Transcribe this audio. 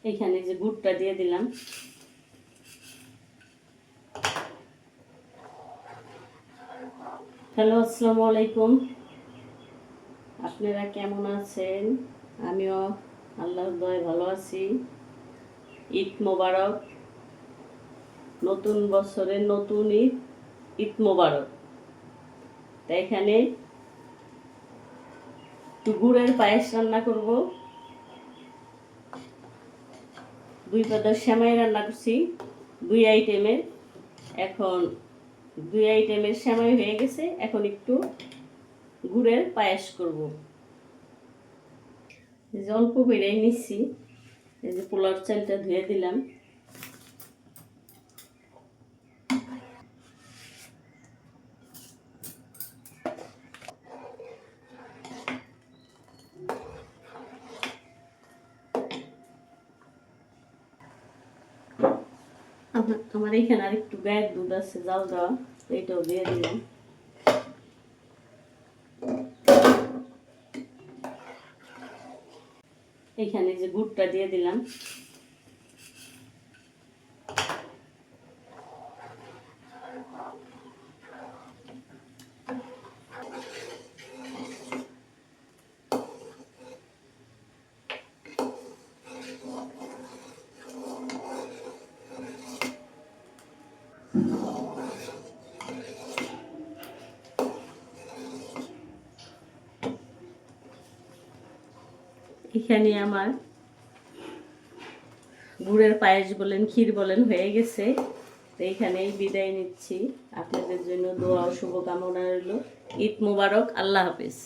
এখানে যে গুড়টা দিয়ে দিলাম। হ্যালো, আসসালামু আলাইকুম। আপনারা কেমন আছেন? আমিও আল্লাহর দয়ায় ভালো আছি। ঈদ মোবারক। নতুন বছরের নতুন ঈদ মোবারক। তাই এখানে একটু গুড়ের পায়েস রান্না করব। 2 পাতার সেমাই রান্না করছি 2 আইটেমের। এখন 2 আইটেমের সেমাই হয়ে গেছে, এখন একটু গুড়ের পায়েস করব। এই যে অল্প করে নিচ্ছি। এই যে পোলার চালটা ধুয়ে দিলাম। আমার এখানে আর একটু গায়ের দুধ আছে জাল দেওয়া, এইটাও দিয়ে দিলাম। এখানে যে গুড়টা দিয়ে দিলাম। এখানে আমার গুড়ের পায়েস বলেন, ক্ষীর বলেন হয়ে গেছে। তো এইখানেই বিদায় নিচ্ছি। আপনাদের জন্য দোয়া ও শুভকামনা রইল। ঈদ মোবারক। আল্লাহ হাফেজ।